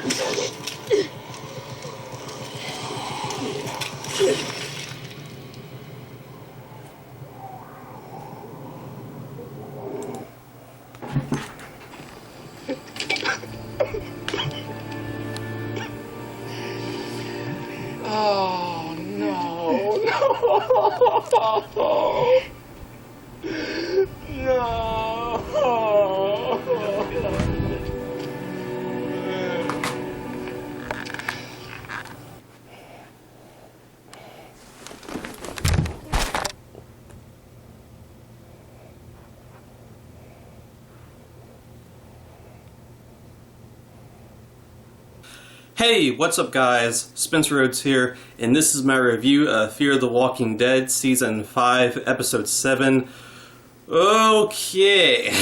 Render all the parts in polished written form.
Oh, no, no, no. Hey, what's up guys? Spencer Rhodes here, and this is my review of Fear the Walking Dead Season 5, Episode 7. Okay,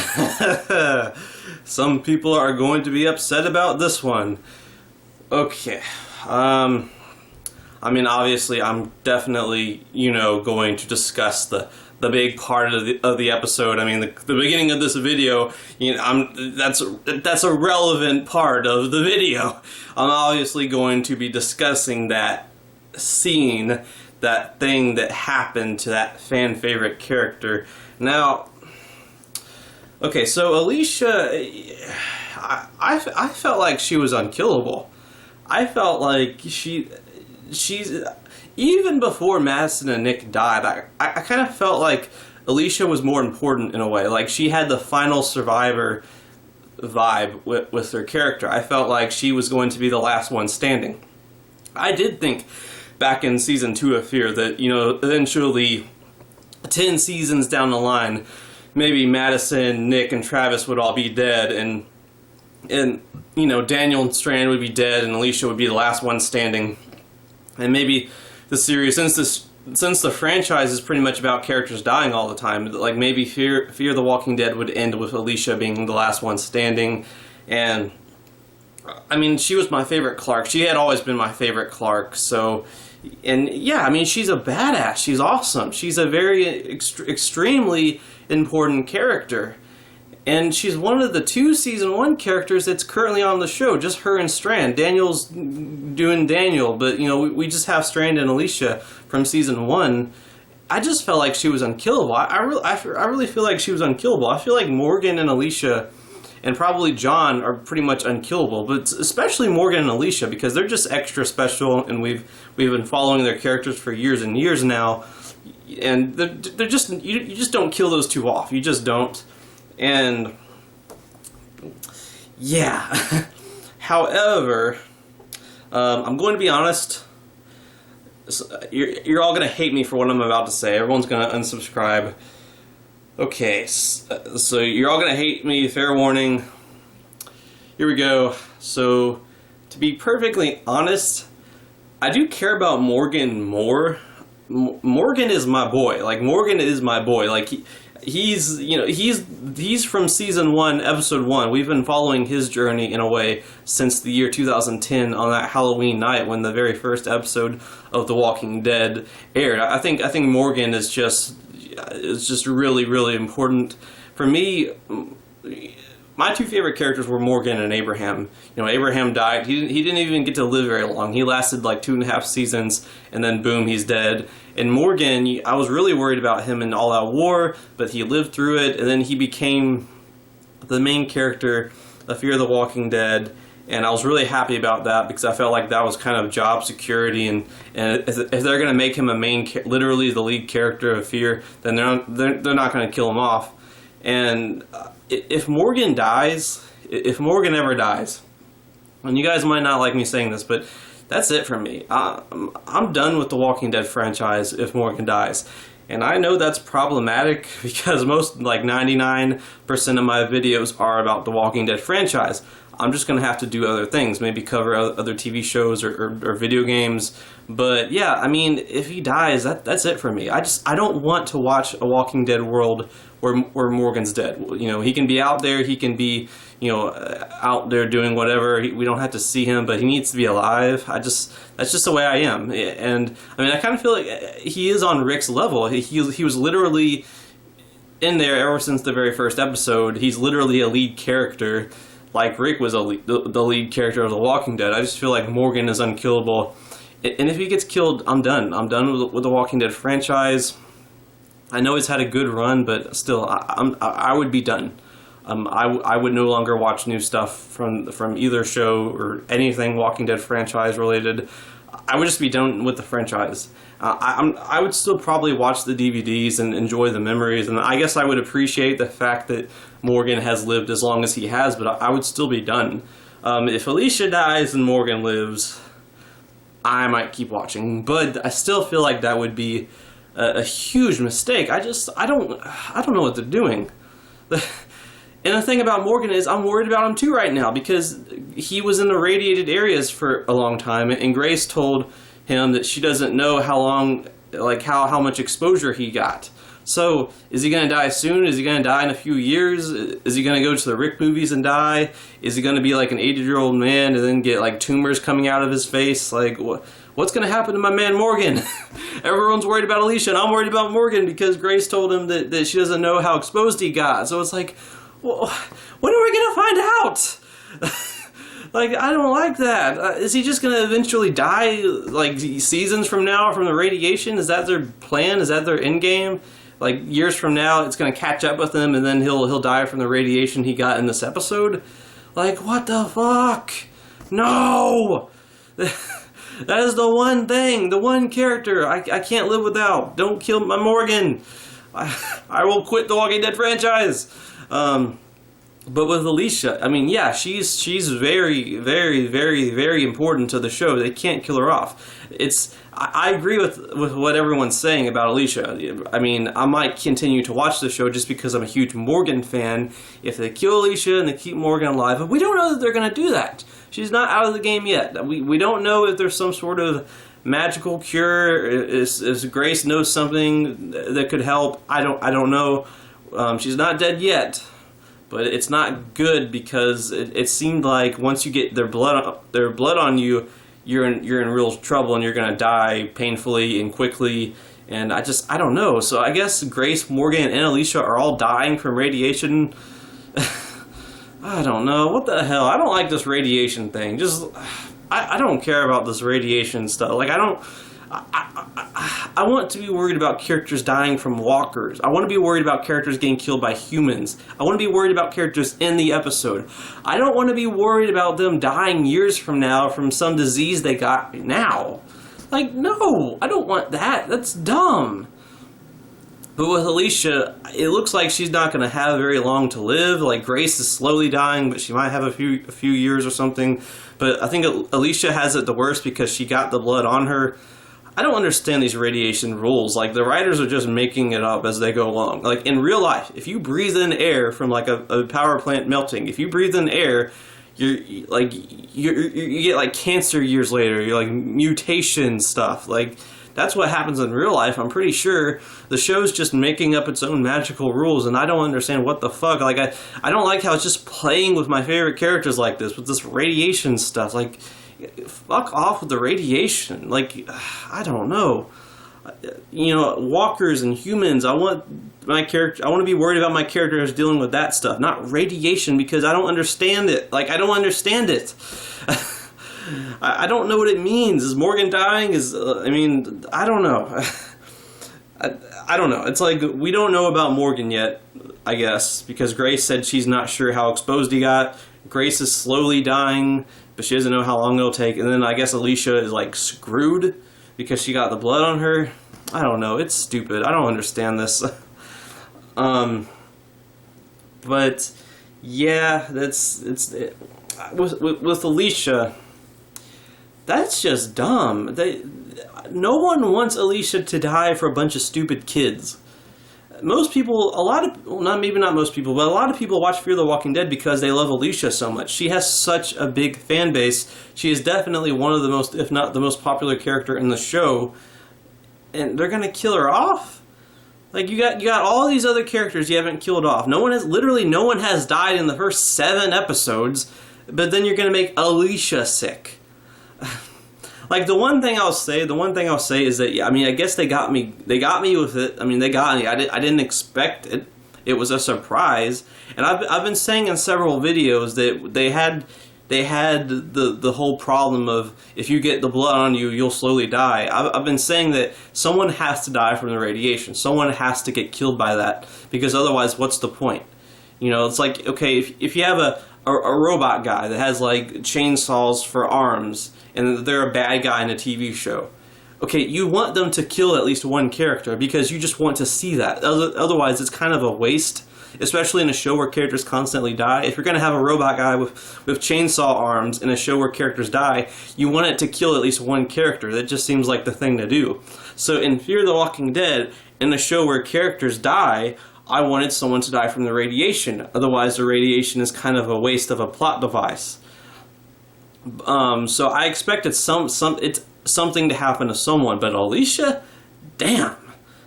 some people are going to be upset about this one. Okay, I mean, obviously I'm definitely, going to discuss the big part of the episode. I mean, the beginning of this video, that's a relevant part of the video. I'm obviously going to be discussing that scene, that thing that happened to that fan favorite character. Now, okay, so Alicia, I felt like she was unkillable. I felt like she's even before Madison and Nick died, I kind of felt like Alicia was more important in a way. Like, she had the final survivor vibe with her character. I felt like she was going to be the last one standing. I did think back in Season 2 of Fear that, eventually 10 seasons down the line, maybe Madison, Nick, and Travis would all be dead, and Daniel and Strand would be dead, and Alicia would be the last one standing. And maybe the series, since the franchise is pretty much about characters dying all the time, like maybe Fear the Walking Dead would end with Alicia being the last one standing. And I mean, she was my favorite Clark. She had always been my favorite Clark. So, and yeah, I mean, she's a badass. She's awesome. She's a very extremely important character. And she's one of the 2 Season 1 characters that's currently on the show, just her and Strand. Daniel's doing Daniel, but, we just have Strand and Alicia from Season 1. I just felt like she was unkillable. I really feel like she was unkillable. I feel like Morgan and Alicia, and probably John, are pretty much unkillable, but especially Morgan and Alicia, because they're just extra special, and we've been following their characters for years and years now, and they're just, you just don't kill those 2 off. You just don't. And yeah, however, I'm going to be honest. You're all going to hate me for what I'm about to say. Everyone's going to unsubscribe. Okay, so you're all going to hate me. Fair warning. Here we go. So, to be perfectly honest, I do care about Morgan more. Morgan is my boy. Like, Morgan is my boy. Like, he's from Season 1, Episode 1. We've been following his journey in a way since the year 2010 on that Halloween night when the very first episode of The Walking Dead aired. I think Morgan is just really, really important. For me, my 2 favorite characters were Morgan and Abraham. Abraham died. He didn't even get to live very long. He lasted like 2.5 seasons, and then boom, he's dead. And Morgan, I was really worried about him in All Out War, but he lived through it, and then he became the main character of Fear the Walking Dead, and I was really happy about that because I felt like that was kind of job security, and if they're going to make him literally the lead character of Fear, then they're not going to kill him off. And if Morgan dies, if Morgan ever dies, and you guys might not like me saying this, but that's it for me. I'm done with the Walking Dead franchise if Morgan dies. And I know that's problematic because most, like 99% of my videos are about the Walking Dead franchise. I'm just going to have to do other things, maybe cover other TV shows or video games. But yeah, I mean, if he dies, that's it for me. I don't want to watch a Walking Dead world where Morgan's dead. He can be out there, he can be, out there doing whatever. We don't have to see him, but he needs to be alive. That's just the way I am. And I mean, I kind of feel like he is on Rick's level. He was literally in there ever since the very first episode. He's literally a lead character. like Rick was the lead character of The Walking Dead. I just feel like Morgan is unkillable. And if he gets killed, I'm done. I'm done with the Walking Dead franchise. I know it's had a good run, but still, I would be done. I would no longer watch new stuff from either show or anything Walking Dead franchise related. I would just be done with the franchise. I would still probably watch the DVDs and enjoy the memories, and I guess I would appreciate the fact that Morgan has lived as long as he has, but I would still be done. If Alicia dies and Morgan lives, I might keep watching, but I still feel like that would be a huge mistake. I don't know what they're doing. And the thing about Morgan is I'm worried about him too right now, because he was in the radiated areas for a long time, and Grace told him that she doesn't know how long, like how much exposure he got. So, is he going to die soon? Is he going to die in a few years? Is he going to go to the Rick movies and die? Is he going to be like an 80-year-old man and then get like tumors coming out of his face? Like, what's going to happen to my man Morgan? Everyone's worried about Alicia, and I'm worried about Morgan because Grace told him that she doesn't know how exposed he got. So it's like, well, when are we going to find out? Like, I don't like that. Is he just going to eventually die, like, seasons from now from the radiation? Is that their plan? Is that their end game? Like, years from now, it's going to catch up with him, and then he'll die from the radiation he got in this episode? Like, what the fuck? No! That is the one thing, the one character I can't live without. Don't kill my Morgan. I will quit the Walking Dead franchise. But with Alicia, I mean, yeah, she's very, very, very, very important to the show. They can't kill her off. I agree with what everyone's saying about Alicia. I mean, I might continue to watch the show just because I'm a huge Morgan fan. If they kill Alicia and they keep Morgan alive, but we don't know that they're going to do that. She's not out of the game yet. We don't know if there's some sort of magical cure. If Grace knows something that could help, I don't know. She's not dead yet. But it's not good because it seemed like once you get their blood on you, you're in real trouble and you're gonna die painfully and quickly. And I don't know. So I guess Grace, Morgan, and Alicia are all dying from radiation. I don't know. What the hell? I don't like this radiation thing. I don't care about this radiation stuff. Like, I want to be worried about characters dying from walkers. I want to be worried about characters getting killed by humans. I want to be worried about characters in the episode. I don't want to be worried about them dying years from now from some disease they got now. Like, no, I don't want that. That's dumb. But with Alicia, it looks like she's not going to have very long to live. Like, Grace is slowly dying, but she might have a few years or something. But I think Alicia has it the worst because she got the blood on her. I don't understand these radiation rules. Like, the writers are just making it up as they go along. Like, in real life, if you breathe in air from, like, a power plant melting, if you breathe in air, you get, like, cancer years later. You're, like, mutation stuff. Like, that's what happens in real life. I'm pretty sure the show's just making up its own magical rules, and I don't understand what the fuck. Like, I don't like how it's just playing with my favorite characters like this, with this radiation stuff. Like, fuck off with the radiation. Like, I don't know. You know, walkers and humans, I want to be worried about my characters dealing with that stuff, not radiation, because I don't understand it. Like, I don't understand it. I don't know what it means. Is Morgan dying? I don't know. I don't know. It's like, we don't know about Morgan yet, I guess, because Grace said she's not sure how exposed he got. Grace is slowly dying, but she doesn't know how long it'll take. And then I guess Alicia is, like, screwed because she got the blood on her. I don't know. It's stupid. I don't understand this. But yeah, with Alicia, that's just dumb. No one wants Alicia to die for a bunch of stupid kids. Most people, maybe not most people, but a lot of people watch Fear the Walking Dead because they love Alicia so much. She has such a big fan base. She is definitely one of the most, if not the most popular character in the show. And they're gonna kill her off? Like, you got all these other characters you haven't killed off. No one has died in the first 7 episodes, but then you're gonna make Alicia sick. Like, the one thing I'll say is that, I mean, I guess they got me with it. I mean, they got me. I didn't expect it. it was a surprise. And I've been saying in several videos that they had the whole problem of if you get the blood on you, you'll slowly die. I've been saying that someone has to die from the radiation. Someone has to get killed by that, because otherwise, what's the point? You know, it's like, okay, if you have a robot guy that has like chainsaws for arms and they're a bad guy in a TV show, okay, you want them to kill at least one character because you just want to see that. Otherwise, it's kind of a waste, especially in a show where characters constantly die. If you're going to have a robot guy with chainsaw arms in a show where characters die, you want it to kill at least one character. That just seems like the thing to do. So in Fear the Walking Dead, in a show where characters die, I wanted someone to die from the radiation. Otherwise, the radiation is kind of a waste of a plot device. So I expected something to happen to someone, but Alicia, damn.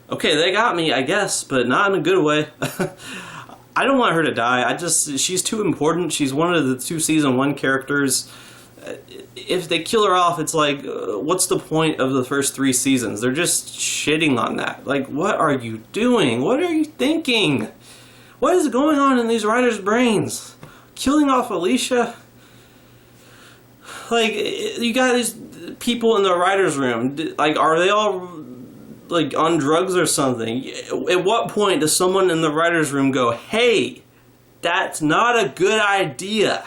Okay, they got me, I guess, but not in a good way. I don't want her to die. She's too important. She's one of the 2 season 1 characters. If they kill her off, it's like, what's the point of the first 3 seasons? They're just shitting on that. Like, what are you doing? What are you thinking? What is going on in these writers' brains? Killing off Alicia? Like, you got these people in the writers' room. Like, are they all like on drugs or something? At what point does someone in the writers' room go, hey, that's not a good idea?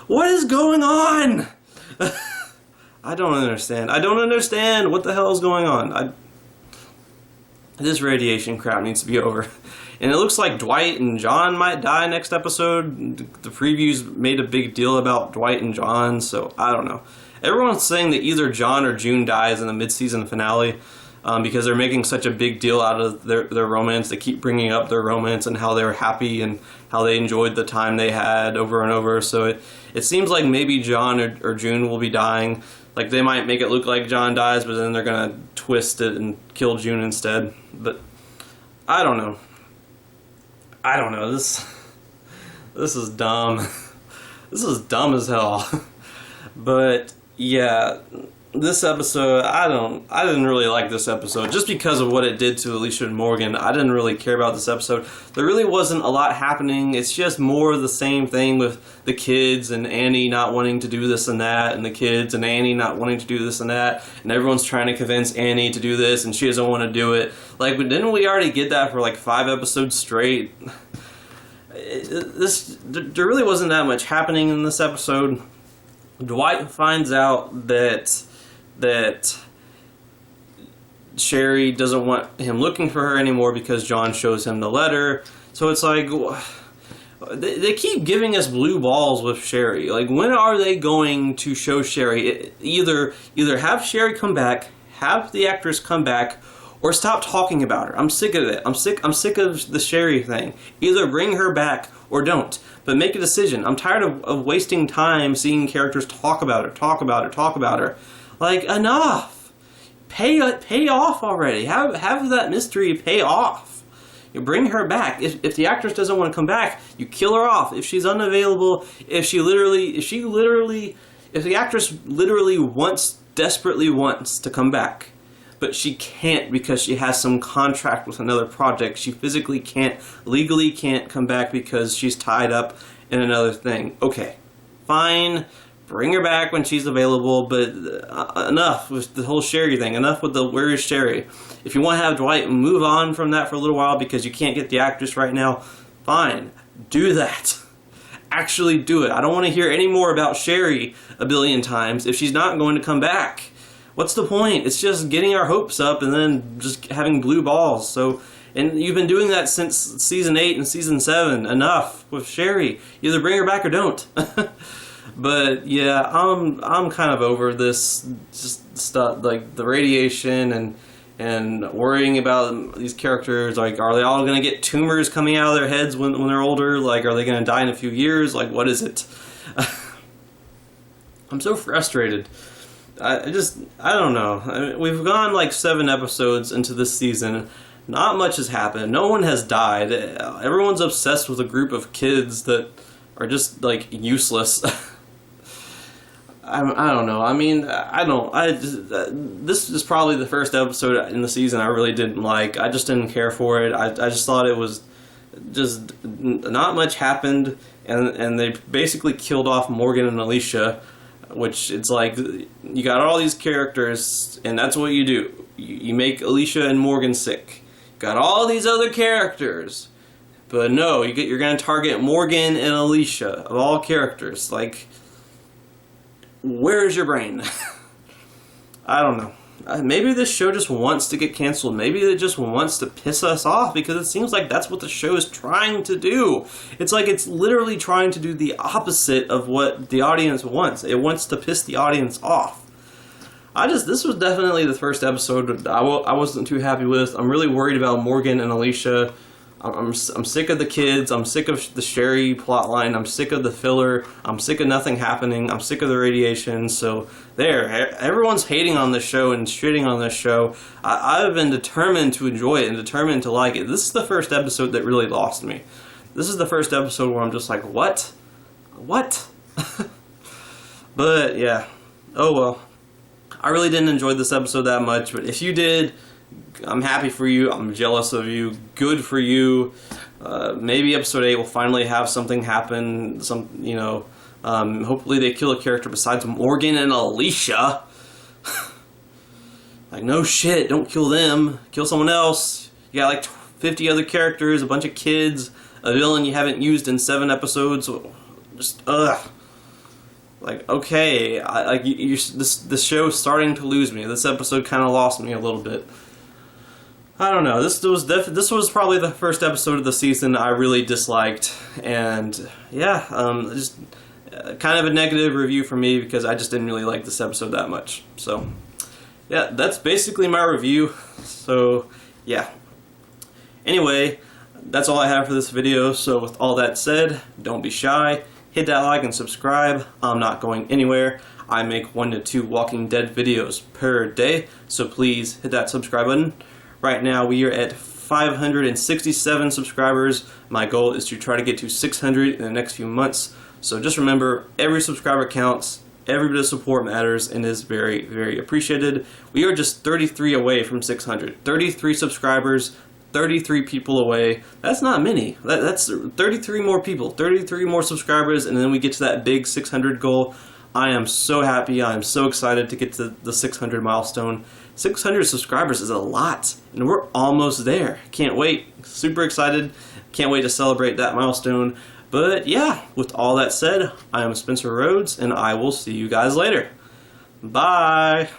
What is going on? I don't understand. I don't understand what the hell is going on. This radiation crap needs to be over. And it looks like Dwight and John might die next episode. The previews made a big deal about Dwight and John, so I don't know. Everyone's saying that either John or June dies in the mid-season finale because they're making such a big deal out of their romance. They keep bringing up their romance and how they were happy and how they enjoyed the time they had over and over. So it seems like maybe John or June will be dying. Like, they might make it look like John dies, but then they're going to twist it and kill June instead. But I don't know. I don't know. This is dumb. This is dumb as hell. But yeah, this episode, I didn't really like this episode just because of what it did to Alicia and Morgan. I didn't really care about this episode. There really wasn't a lot happening. It's just more of the same thing with the kids and Annie not wanting to do this and that, and the kids and Annie not wanting to do this and that, and everyone's trying to convince Annie to do this and she doesn't want to do it. Like, but didn't we already get that for like 5 episodes straight? There really wasn't that much happening in this episode. Dwight finds out that Sherry doesn't want him looking for her anymore because John shows him the letter. So it's like, they keep giving us blue balls with Sherry. Like, when are they going to show Sherry? Either have Sherry come back, have the actress come back, or stop talking about her. I'm sick of it. I'm sick of the Sherry thing. Either bring her back or don't. But make a decision. I'm tired of wasting time seeing characters talk about her. Like, enough. Pay off already. Have that mystery pay off. You bring her back. If the actress doesn't want to come back, you kill her off. If she's unavailable, if the actress literally desperately wants to come back, but she can't because she has some contract with another project. She physically can't, legally can't come back because she's tied up in another thing. Okay, fine, bring her back when she's available, but enough with the whole Sherry thing. Enough with the where is Sherry. If you want to have Dwight move on from that for a little while because you can't get the actress right now, fine, do that. Actually do it. I don't want to hear any more about Sherry a billion times if she's not going to come back. What's the point? It's just getting our hopes up and then just having blue balls. So, and you've been doing that since season 8 and season 7. Enough with Sherry. Either bring her back or don't. But yeah, I'm kind of over this just stuff, like the radiation and worrying about these characters. Like, are they all going to get tumors coming out of their heads when they're older? Like, are they going to die in a few years? Like, what is it? I'm so frustrated. I don't know. We've gone like 7 episodes into this season. Not much has happened. No one has died. Everyone's obsessed with a group of kids that are just like useless. I don't know. I mean, this is probably the first episode in the season I really didn't like. I just didn't care for it. I just thought it was just not much happened, and they basically killed off Morgan and Alicia, which it's like you got all these characters, and that's what you do. You make Alicia and Morgan sick. Got all these other characters, but no, you're going to target Morgan and Alicia of all characters. Like, where's your brain? I don't know. Maybe this show just wants to get canceled. Maybe it just wants to piss us off, because it seems like that's what the show is trying to do. It's like it's literally trying to do the opposite of what the audience wants. It wants to piss the audience off. This was definitely the first episode I wasn't too happy with. I'm really worried about Morgan and Alicia. I'm sick of the kids. I'm sick of the Sherry plotline. I'm sick of the filler. I'm sick of nothing happening. I'm sick of the radiation. So everyone's hating on this show and shitting on this show. I've been determined to enjoy it and determined to like it. This is the first episode that really lost me. This is the first episode where I'm just like, what? But yeah, oh well. I really didn't enjoy this episode that much, but if you did, I'm happy for you. I'm jealous of you. Good for you. Maybe episode 8 will finally have something happen. Hopefully they kill a character besides Morgan and Alicia. Like, no shit, don't kill them. Kill someone else. You got like 50 other characters, a bunch of kids, a villain you haven't used in 7 episodes. Just, ugh. Like, okay, this show is starting to lose me. This episode kind of lost me a little bit. I don't know. This was probably the first episode of the season I really disliked, and yeah, just kind of a negative review for me because I just didn't really like this episode that much. So, yeah, that's basically my review. So, yeah. Anyway, that's all I have for this video. So, with all that said, don't be shy. Hit that like and subscribe. I'm not going anywhere. I make 1 to 2 Walking Dead videos per day, so please hit that subscribe button. Right now we are at 567 subscribers. My goal is to try to get to 600 in the next few months. So just remember, every subscriber counts, every bit of support matters, and is very, very appreciated. We are just 33 away from 600. 33 subscribers, 33 people away. That's not many. That's 33 more people, 33 more subscribers, and then we get to that big 600 goal. I am so happy. I am so excited to get to the 600 milestone. 600 subscribers is a lot, and we're almost there. Can't wait. Super excited. Can't wait to celebrate that milestone. But yeah, with all that said, I am Spencer Rhodes, and I will see you guys later. Bye.